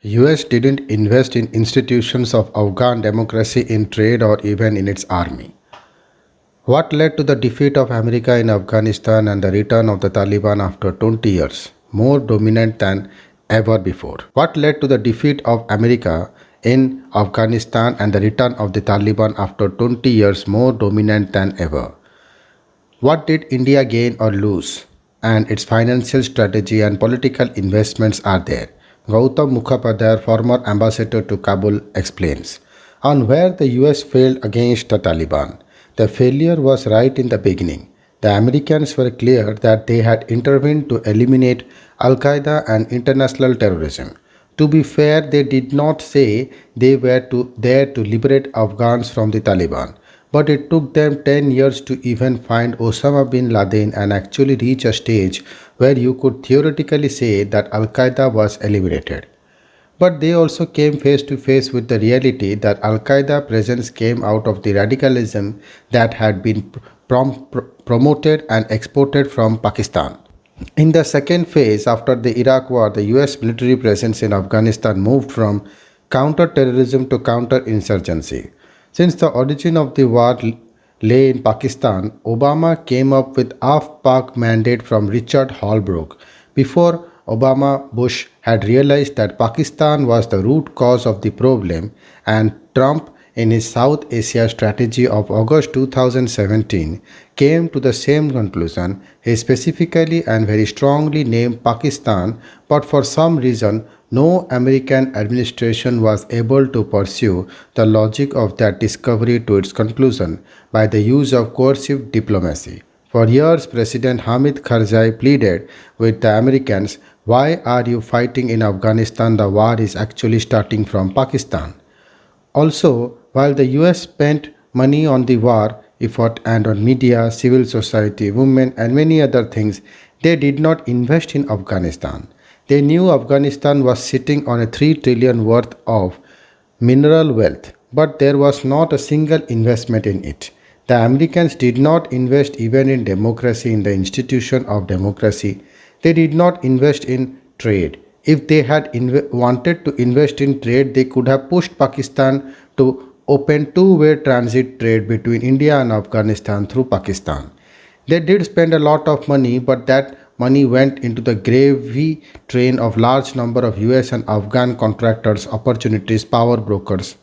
US didn't invest in institutions of Afghan democracy in trade or even in its army. What led to the defeat of America in Afghanistan and the return of the Taliban after 20 years, more dominant than ever before? What led to the defeat of America in Afghanistan and the return of the Taliban after 20 years, more dominant than ever? What did India gain or lose? And its financial strategy and political investments are there. Gautam Mukhopadhyay, former ambassador to Kabul, explains. On where the US failed against the Taliban. The failure was right in the beginning. The Americans were clear that they had intervened to eliminate Al Qaeda and international terrorism. To be fair, they did not say they were there to liberate Afghans from the Taliban. But it took them 10 years to even find Osama bin Laden and actually reach a stage where you could theoretically say that Al Qaeda was eliminated. But they also came face to face with the reality that Al Qaeda presence came out of the radicalism that had been promoted and exported from Pakistan. In the second phase, after the Iraq War, the US military presence in Afghanistan moved from counter terrorism to counter insurgency. Since the origin of the war lay in Pakistan, Obama came up with AF-Pak mandate from Richard Holbrooke. Before Obama, Bush had realized that Pakistan was the root cause of the problem, and Trump, in his South Asia strategy of August 2017, came to the same conclusion. He specifically and very strongly named Pakistan, but for some reason, no American administration was able to pursue the logic of that discovery to its conclusion by the use of coercive diplomacy. For years, President Hamid Karzai pleaded with the Americans, "Why are you fighting in Afghanistan? The war is actually starting from Pakistan." Also, while the US spent money on the war effort and on media, civil society, women, and many other things, they did not invest in Afghanistan. They knew Afghanistan was sitting on a 3 trillion worth of mineral wealth, but there was not a single investment in it. The Americans did not invest even in democracy, in the institution of democracy. They did not invest in trade. If they had wanted to invest in trade, they could have pushed Pakistan to open two-way transit trade between India and Afghanistan through Pakistan. They did spend a lot of money, but that money went into the gravy train of large number of US and Afghan contractors, opportunities, power brokers.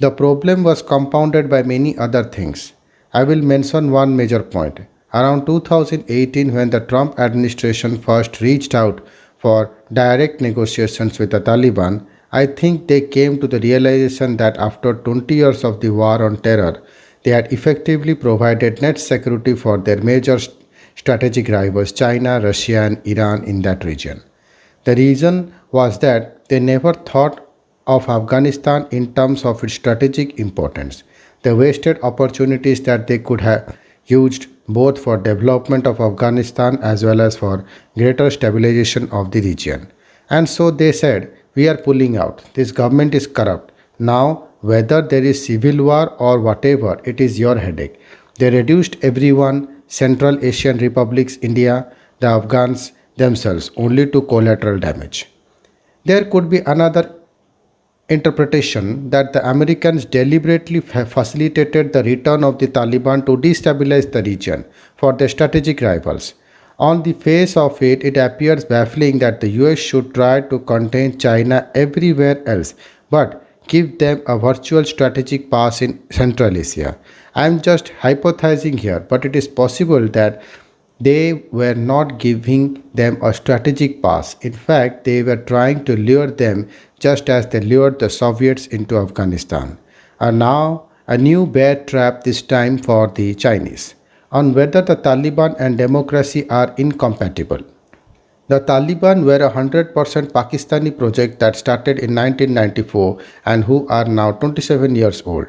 The problem was compounded by many other things. I will mention one major point. Around 2018, when the Trump administration first reached out for direct negotiations with the Taliban, I think they came to the realization that after 20 years of the war on terror, they had effectively provided net security for their major strategic rivals China, Russia, and Iran in that region. The reason was that they never thought of Afghanistan in terms of its strategic importance. They wasted opportunities that they could have used both for development of Afghanistan as well as for greater stabilization of the region. And so they said, "We are pulling out. This government is corrupt. Now, whether there is civil war or whatever, it is your headache." They reduced everyone, Central Asian republics, India, the Afghans themselves, only to collateral damage. There could be another interpretation that the Americans deliberately facilitated the return of the Taliban to destabilize the region for their strategic rivals. On the face of it, it appears baffling that the US should try to contain China everywhere else, but give them a virtual strategic pass in Central Asia. I am just hypothesizing here, but it is possible that they were not giving them a strategic pass. In fact, they were trying to lure them just as they lured the Soviets into Afghanistan. And now, a new bear trap, this time for the Chinese, on whether the Taliban and democracy are incompatible. The Taliban were a 100% Pakistani project that started in 1994 and who are now 27 years old.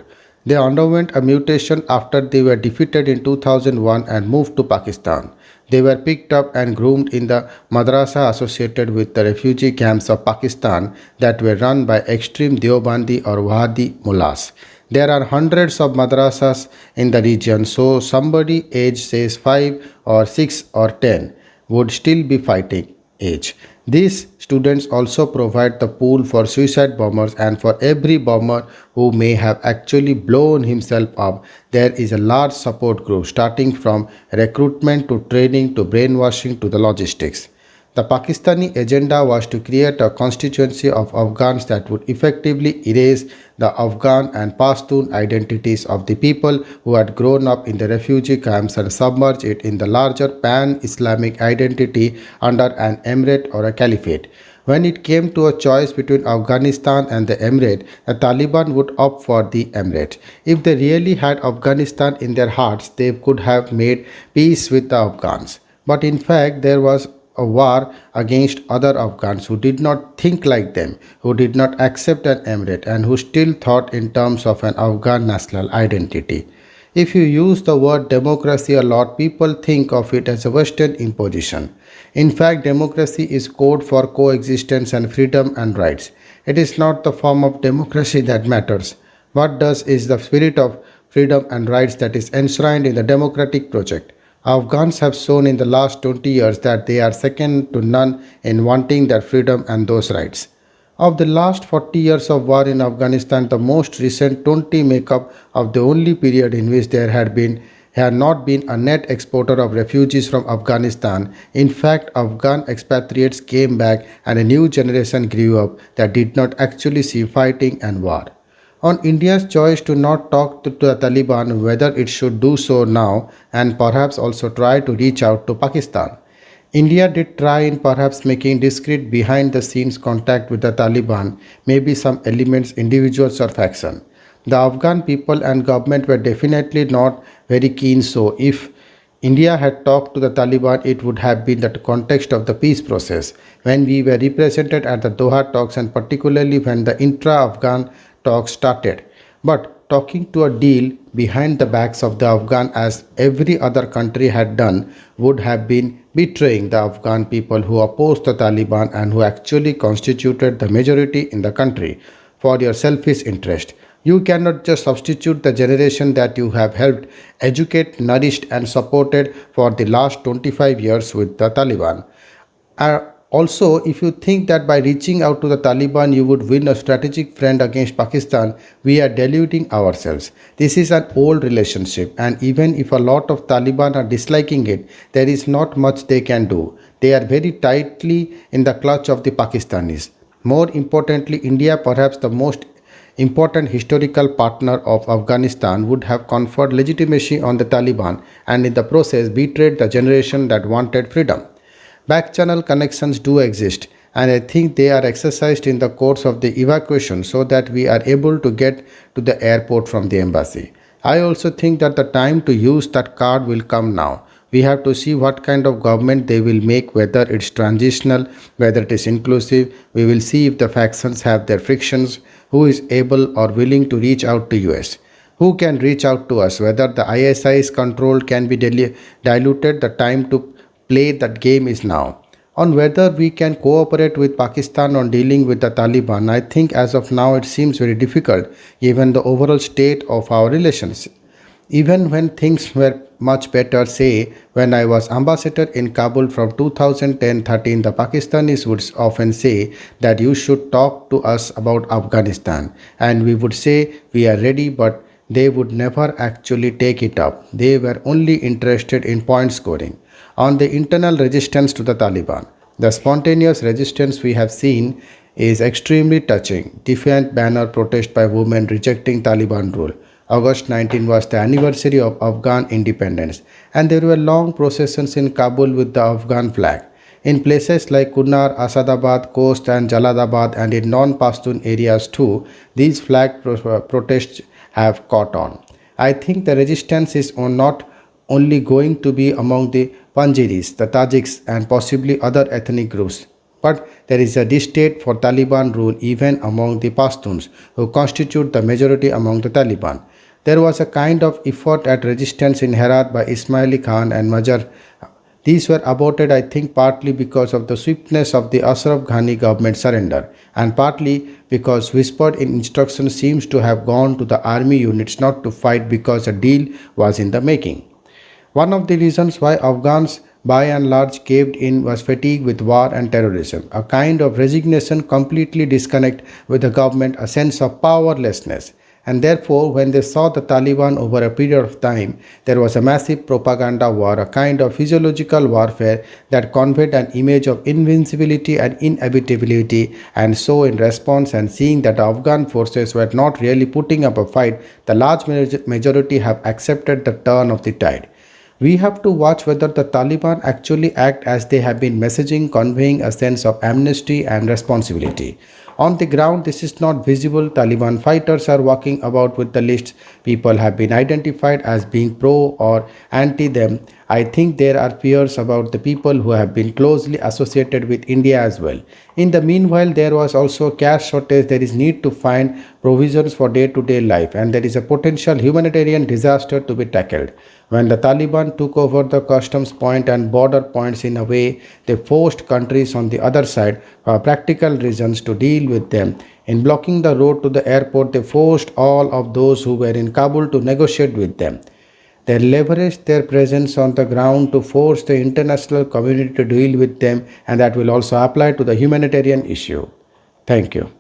They underwent a mutation after they were defeated in 2001 and moved to Pakistan. They were picked up and groomed in the madrasa associated with the refugee camps of Pakistan that were run by extreme Deobandi or Wahhabi mullahs. There are hundreds of madrasas in the region, so somebody aged says 5 or 6 or 10 would still be fighting age. These students also provide the pool for suicide bombers, and for every bomber who may have actually blown himself up, there is a large support group starting from recruitment to training to brainwashing to the logistics. The Pakistani agenda was to create a constituency of Afghans that would effectively erase the Afghan and Pashtun identities of the people who had grown up in the refugee camps and submerge it in the larger pan Islamic identity under an emirate or a caliphate. When it came to a choice between Afghanistan and the emirate, the Taliban would opt for the emirate. If they really had Afghanistan in their hearts, they could have made peace with the Afghans. But in fact, there was a war against other Afghans who did not think like them, who did not accept an emirate, and who still thought in terms of an Afghan national identity. If you use the word democracy a lot, people think of it as a Western imposition. In fact, democracy is code for coexistence and freedom and rights. It is not the form of democracy that matters. What does is the spirit of freedom and rights that is enshrined in the democratic project. Afghans have shown in the last 20 years that they are second to none in wanting their freedom and those rights. Of the last 40 years of war in Afghanistan, the most recent 20 make up of the only period in which there had not been a net exporter of refugees from Afghanistan. In fact, Afghan expatriates came back and a new generation grew up that did not actually see fighting and war. On India's choice to not talk to the Taliban, whether it should do so now and perhaps also try to reach out to Pakistan. India did try in perhaps making discreet behind the scenes contact with the Taliban, maybe some elements, individuals or faction. The Afghan people and government were definitely not very keen, so if India had talked to the Taliban, it would have been the context of the peace process, when we were represented at the Doha talks and particularly when the intra-Afghan talks started. But talking to a deal behind the backs of the Afghan as every other country had done would have been betraying the Afghan people who opposed the Taliban and who actually constituted the majority in the country for your selfish interest. You cannot just substitute the generation that you have helped educate, nourished, and supported for the last 25 years with the Taliban. Also, if you think that by reaching out to the Taliban you would win a strategic friend against Pakistan, we are deluding ourselves. This is an old relationship, and even if a lot of Taliban are disliking it, there is not much they can do. They are very tightly in the clutch of the Pakistanis. More importantly, India, perhaps the most important historical partner of Afghanistan, would have conferred legitimacy on the Taliban and in the process betrayed the generation that wanted freedom. Back-channel connections do exist, and I think they are exercised in the course of the evacuation so that we are able to get to the airport from the embassy. I also think that the time to use that card will come now. We have to see what kind of government they will make, whether it's transitional, whether it is inclusive. We will see if the factions have their frictions, who is able or willing to reach out to US, who can reach out to us, whether the ISI's control can be diluted. The time to play that game is now. On whether we can cooperate with Pakistan on dealing with the Taliban, I think as of now it seems very difficult given the overall state of our relations. Even when things were much better, say when I was ambassador in Kabul from 2010-13, the Pakistanis would often say that you should talk to us about Afghanistan, and we would say we are ready, but they would never actually take it up. They were only interested in point scoring. On the internal resistance to the Taliban, the spontaneous resistance we have seen is extremely touching. Defiant banner protest by women rejecting Taliban rule. August 19 was the anniversary of Afghan independence, and there were long processions in Kabul with the Afghan flag. In places like Kunar, Asadabad, Khost, and Jalalabad, and in non-Pashtun areas too, these flag protests have caught on. I think the resistance is not only going to be among the Panjiris, the Tajiks, and possibly other ethnic groups, but there is a distaste for Taliban rule even among the Pashtuns, who constitute the majority among the Taliban. There was a kind of effort at resistance in Herat by Ismaili Khan and Majar. These were aborted, I think, partly because of the swiftness of the Ashraf Ghani government surrender, and partly because whispered in instructions seems to have gone to the army units not to fight because a deal was in the making. One of the reasons why Afghans by and large caved in was fatigue with war and terrorism, a kind of resignation completely disconnect with the government, a sense of powerlessness. And therefore, when they saw the Taliban over a period of time, there was a massive propaganda war, a kind of physiological warfare that conveyed an image of invincibility and inevitability. And so, in response, and seeing that the Afghan forces were not really putting up a fight, the large majority have accepted the turn of the tide. We have to watch whether the Taliban actually act as they have been messaging, conveying a sense of amnesty and responsibility. On the ground, this is not visible. Taliban fighters are walking about with the lists. People have been identified as being pro or anti them. I think there are fears about the people who have been closely associated with India as well. In the meanwhile, there was also cash shortage. There is need to find provisions for day-to-day life, and there is a potential humanitarian disaster to be tackled. When the Taliban took over the customs point and border points in a way, they forced countries on the other side for practical reasons to deal with them. In blocking the road to the airport, they forced all of those who were in Kabul to negotiate with them. They leveraged their presence on the ground to force the international community to deal with them, and that will also apply to the humanitarian issue. Thank you.